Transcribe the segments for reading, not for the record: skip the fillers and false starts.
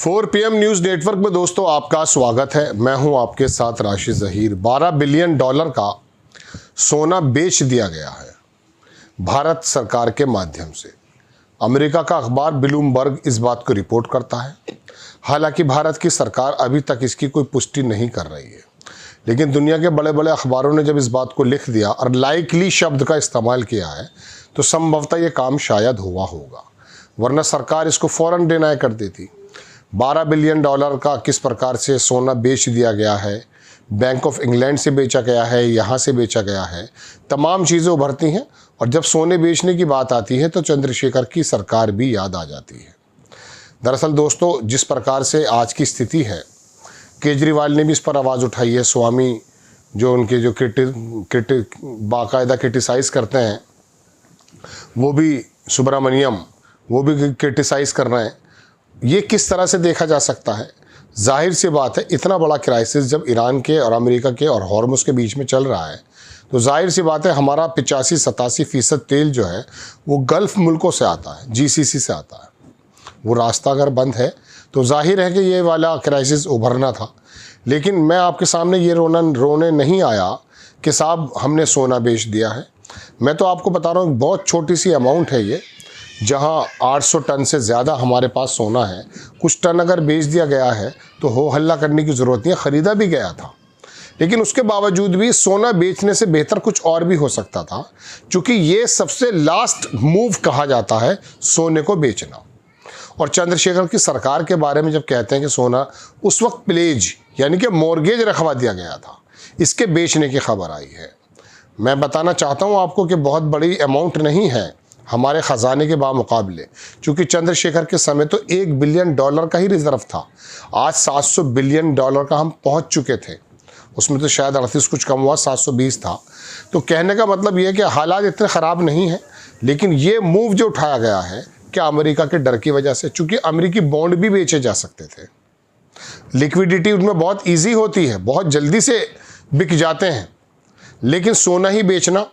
4 PM news network में दोस्तों आपका स्वागत है। मैं हूं आपके साथ राशिद जहीर। $12 बिलियन का सोना बेच दिया गया है भारत सरकार के माध्यम से। अमेरिका का अखबार ब्लूमबर्ग इस बात को रिपोर्ट करता है। हालांकि भारत की सरकार अभी तक इसकी कोई पुष्टि नहीं कर रही है, लेकिन दुनिया के बड़े बड़े अखबारों ने जब इस बात को लिख दिया और लाइकली शब्द का इस्तेमाल किया है तो संभवतः ये काम शायद हुआ होगा, वरना सरकार इसको फौरन डिनाई कर देती। $12 बिलियन का किस प्रकार से सोना बेच दिया गया है, बैंक ऑफ इंग्लैंड से बेचा गया है, यहाँ से बेचा गया है, तमाम चीज़ें उभरती हैं। और जब सोने बेचने की बात आती है तो चंद्रशेखर की सरकार भी याद आ जाती है। दरअसल दोस्तों, जिस प्रकार से आज की स्थिति है, केजरीवाल ने भी इस पर आवाज़ उठाई है। स्वामी जो उनके जो बाकायदा क्रिटिसाइज़ करते हैं, वो भी सुब्रमण्यम, वो भी क्रिटिसाइज़ कर रहे हैं। ये किस तरह से देखा जा सकता है? जाहिर सी बात है, इतना बड़ा क्राइसिस जब ईरान के और अमेरिका के और हॉर्मुज़ के बीच में चल रहा है तो जाहिर सी बात है हमारा 85-87% तेल जो है वो गल्फ़ मुल्कों से आता है, GCC से आता है। वो रास्ता अगर बंद है तो जाहिर है कि ये वाला क्राइसिस उभरना था। लेकिन मैं आपके सामने ये रोने नहीं आया कि साहब हमने सोना बेच दिया है। मैं तो आपको बता रहा हूँ, बहुत छोटी सी अमाउंट है ये। जहाँ 800 टन से ज़्यादा हमारे पास सोना है, कुछ टन अगर बेच दिया गया है तो हो हल्ला करने की ज़रूरत नहीं है। ख़रीदा भी गया था, लेकिन उसके बावजूद भी सोना बेचने से बेहतर कुछ और भी हो सकता था, क्योंकि ये सबसे लास्ट मूव कहा जाता है सोने को बेचना। और चंद्रशेखर की सरकार के बारे में जब कहते हैं कि सोना उस वक्त प्लेज यानी कि मॉर्गेज रखवा दिया गया था, इसके बेचने की खबर आई है। मैं बताना चाहता हूँ आपको कि बहुत बड़ी अमाउंट नहीं है हमारे ख़जाने के बामुकाबले, क्योंकि चंद्रशेखर के समय तो $1 बिलियन का ही रिजर्व था। आज $700 बिलियन का हम पहुंच चुके थे। उसमें तो शायद 38 कुछ कम हुआ, 720 था। तो कहने का मतलब ये है कि हालात इतने ख़राब नहीं हैं, लेकिन ये मूव जो उठाया गया है क्या अमेरिका के डर की वजह से, चूँकि अमेरिकी बॉन्ड भी बेचे जा सकते थे, लिक्विडिटी उनमें बहुत ईजी होती है, बहुत जल्दी से बिक जाते हैं। लेकिन सोना ही बेचना,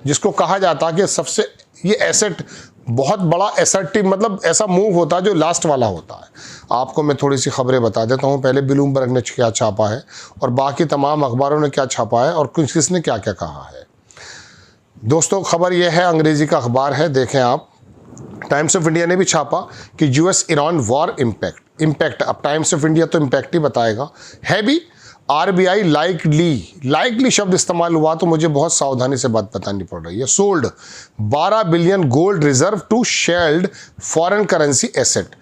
जिसको कहा जाता है कि सबसे ये एसेट, बहुत बड़ा एसेट, मतलब ऐसा मूव होता है जो लास्ट वाला होता है। आपको मैं थोड़ी सी खबरें बता देता हूँ। पहले ब्लूमबर्ग ने क्या छापा है और बाकी तमाम अखबारों ने क्या छापा है और किसने क्या क्या कहा है। दोस्तों, खबर यह है, अंग्रेजी का अखबार है, देखें आप। टाइम्स ऑफ इंडिया ने भी छापा कि US ईरान वॉर इम्पैक्ट। अब टाइम्स ऑफ इंडिया तो इम्पैक्ट ही बताएगा, है भी। RBI लाइकली शब्द इस्तेमाल हुआ तो मुझे बहुत सावधानी से बात बतानी पड़ रही है। Sold 12 billion gold reserve to shield foreign currency asset.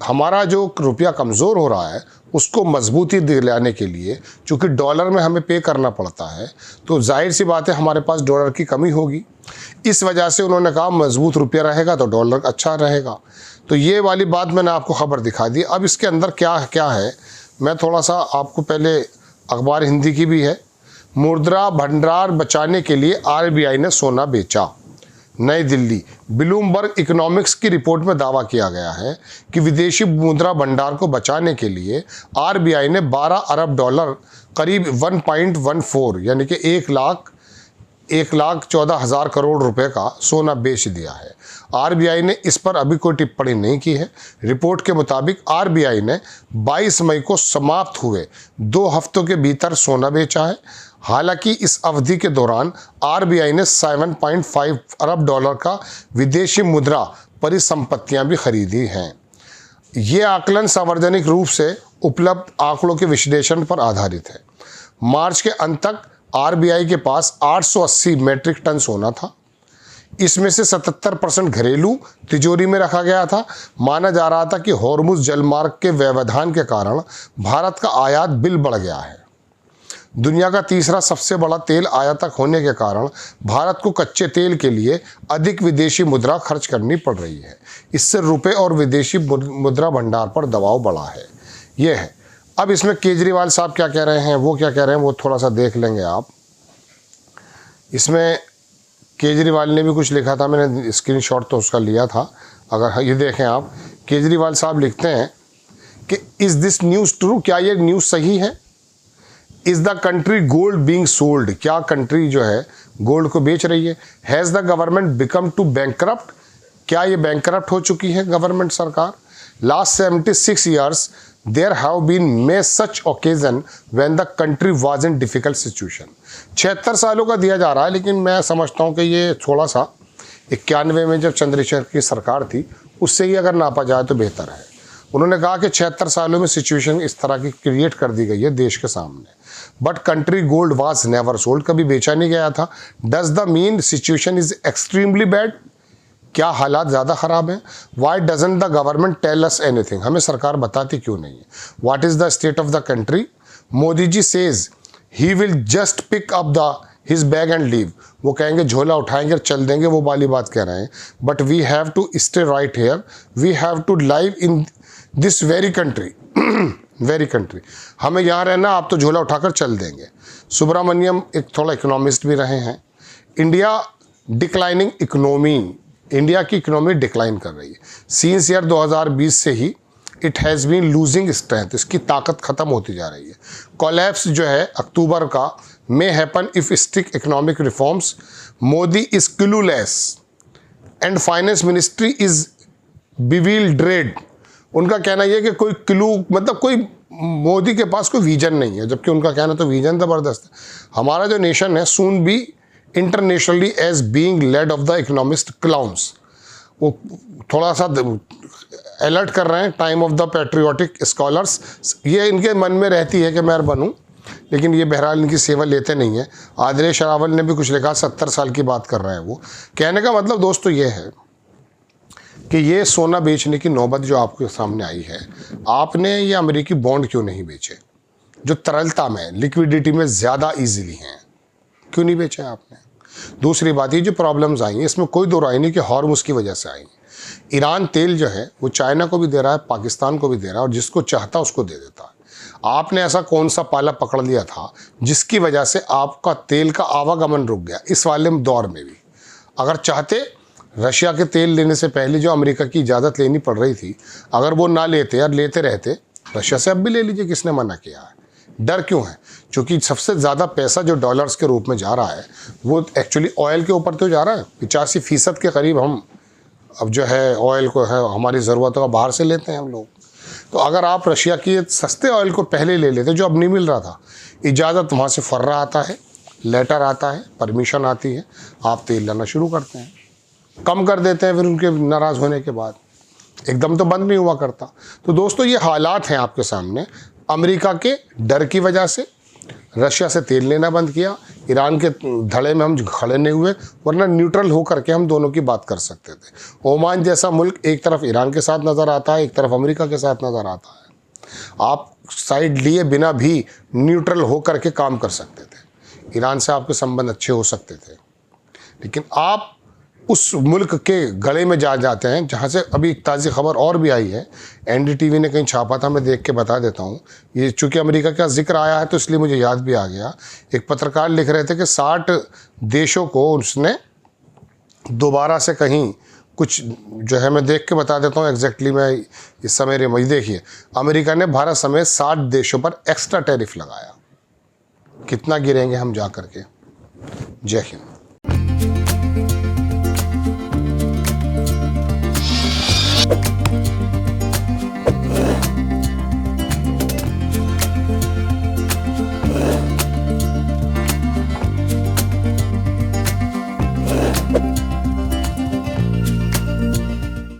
हमारा जो रुपया कमज़ोर हो रहा है उसको मजबूती दिलाने के लिए, चूँकि डॉलर में हमें पे करना पड़ता है, तो जाहिर सी बात है हमारे पास डॉलर की कमी होगी। इस वजह से उन्होंने कहा मजबूत रुपया रहेगा तो डॉलर अच्छा रहेगा। तो ये वाली बात मैंने आपको खबर दिखा दी। अब इसके अंदर क्या क्या है, मैं थोड़ा सा आपको, पहले अखबार हिंदी की भी है। मुद्रा भंडार बचाने के लिए RBI ने सोना बेचा। नई दिल्ली, ब्लूमबर्ग इकोनॉमिक्स की रिपोर्ट में दावा किया गया है कि विदेशी मुद्रा भंडार को बचाने के लिए RBI ने $12 अरब करीब 1.14 यानी कि 1,14,000 करोड़ रुपए का सोना बेच दिया है। RBI ने इस पर अभी कोई टिप्पणी नहीं की है। रिपोर्ट के मुताबिक RBI ने 22 मई को समाप्त हुए 2 हफ्तों के भीतर सोना बेचा है। हालांकि इस अवधि के दौरान RBI ने $7.5 अरब का विदेशी मुद्रा परिसंपत्तियां भी खरीदी हैं। ये आकलन सार्वजनिक रूप से उपलब्ध आंकड़ों के विश्लेषण पर आधारित है। मार्च के अंत तक RBI के पास 880 मीट्रिक टन सोना था। इसमें से 77% घरेलू तिजोरी में रखा गया था। माना जा रहा था कि हॉर्मुज़ जलमार्ग के व्यवधान के कारण भारत का आयात बिल बढ़ गया है। दुनिया का तीसरा सबसे बड़ा तेल आयातक होने के कारण भारत को कच्चे तेल के लिए अधिक विदेशी मुद्रा खर्च करनी पड़ रही है। इससे रुपए और विदेशी मुद्रा भंडार पर दबाव बढ़ा है। ये है। अब इसमें केजरीवाल साहब क्या कह रहे हैं, वो क्या कह रहे हैं, वो थोड़ा सा देख लेंगे आप। इसमें केजरीवाल ने भी कुछ लिखा था, मैंने स्क्रीनशॉट तो उसका लिया था। अगर ये देखें आप, केजरीवाल साहब लिखते हैं कि इज़ दिस न्यूज़ ट्रू, क्या ये न्यूज़ सही है? Is the country gold being sold, क्या कंट्री जो है गोल्ड को बेच रही है? Has the government become to bankrupt, क्या ये बैंकरप्ट हो चुकी है गवर्नमेंट सरकार? Last 76 years, there have been many such occasion when the country was in difficult situation. 76 सालों का दिया जा रहा है, लेकिन मैं समझता हूँ कि ये थोड़ा सा 91 में जब चंद्रशेखर की सरकार थी उससे ही अगर नापा जाए तो बेहतर है। उन्होंने कहा कि 76 सालों में सिचुएशन इस तरह की क्रिएट कर दी गई है देश के सामने, but country gold was never sold, कभी बेचा नहीं गया था। Does the mean situation is extremely bad, क्या हालात ज़्यादा ख़राब हैं? Why doesn't the government tell us anything, हमें सरकार बताती क्यों नहीं है? What is the state of the country? Modi ji says he will just pick up the his bag and leave, वो कहेंगे झोला उठाएंगे और चल देंगे, वो वाली बात कह रहे हैं। But we have to stay right here, we have to live in this very country very country, हमें यहाँ रहना, आप तो झोला उठाकर चल देंगे। सुब्रमण्यम एक थोड़ा इकोनॉमिस्ट भी रहे हैं। इंडिया डिक्लाइनिंग इकोनॉमी, इंडिया की इकोनॉमी डिक्लाइन कर रही है सीन्स ईयर 2020 से ही। It has been losing strength, इसकी ताकत ख़त्म होती जा रही है। कोलैप्स जो है अक्टूबर का may happen if strict economic reforms, Modi is clueless and finance ministry is bewildered. उनका कहना यह कि कोई क्लू मतलब कोई मोदी के पास कोई विजन नहीं है, जबकि उनका कहना तो विजन ज़बरदस्त है। हमारा जो नेशन है soon be internationally as being led of the economist clowns, वो थोड़ा सा अलर्ट कर रहे हैं। Time of the patriotic scholars, ये इनके मन में रहती है कि मैं बनूं, लेकिन ये बहरहाल इनकी सेवा लेते नहीं है। आदरेश रावल ने भी कुछ लिखा, 70 साल की बात कर रहे हैं वो। कहने का मतलब दोस्तों ये है कि ये सोना बेचने की नौबत जो आपके सामने आई है, आपने ये अमेरिकी बॉन्ड क्यों नहीं बेचे जो तरलता में, लिक्विडिटी में ज़्यादा ईजिली हैं, क्यों नहीं बेचे आपने? दूसरी बात, ये जो प्रॉब्लम्स आई हैं इसमें कोई दो राय नहीं कि हॉर्मुज़ की वजह से आई। ईरान तेल जो है वो चाइना को भी दे रहा है, पाकिस्तान को भी दे रहा है, और जिसको चाहता उसको दे देता है। आपने ऐसा कौन सा पाला पकड़ लिया था जिसकी वजह से आपका तेल का आवागमन रुक गया? इस वाले दौर में भी अगर चाहते, रशिया के तेल लेने से पहले जो अमेरिका की इजाज़त लेनी पड़ रही थी, अगर वो ना लेते और लेते रहते, रशिया से अब भी ले लीजिए, किसने मना किया है? डर क्यों है? क्योंकि सबसे ज़्यादा पैसा जो डॉलर्स के रूप में जा रहा है वो एक्चुअली ऑयल के ऊपर तो जा रहा है। 85% के करीब हम अब जो है ऑयल को है हमारी ज़रूरतों का बाहर से लेते हैं हम लोग। तो अगर आप रशिया की सस्ते ऑयल को पहले ले लेते जो अब नहीं मिल रहा था, इजाज़त वहाँ से फर्रा आता है, लेटर आता है, परमिशन आती है, आप तेल लाना शुरू करते हैं, कम कर देते हैं, फिर उनके नाराज़ होने के बाद एकदम तो बंद नहीं हुआ करता। तो दोस्तों ये हालात हैं आपके सामने। अमेरिका के डर की वजह से रशिया से तेल लेना बंद किया, ईरान के धड़े में हम खड़े नहीं हुए, वरना न्यूट्रल होकर के हम दोनों की बात कर सकते थे। ओमान जैसा मुल्क एक तरफ ईरान के साथ नज़र आता है, एक तरफ अमेरिका के साथ नज़र आता है। आप साइड लिए बिना भी न्यूट्रल होकर के काम कर सकते थे, ईरान से आपके संबंध अच्छे हो सकते थे, लेकिन आप उस मुल्क के गले में जा जाते हैं जहाँ से अभी एक ताज़ी खबर और भी आई है, एनडीटीवी ने कहीं छापा था, मैं देख के बता देता हूँ। ये चूँकि अमेरिका का जिक्र आया है तो इसलिए मुझे याद भी आ गया। एक पत्रकार लिख रहे थे कि 60 देशों को उसने दोबारा से कहीं कुछ जो है, मैं देख के बता देता हूँ एग्जैक्टली, मैं इस समय मुझे देखिए, अमेरिका ने भारत समेत 60 देशों पर एक्स्ट्रा टैरिफ लगाया। कितना गिरेंगे हम जा करके? जय हिंद।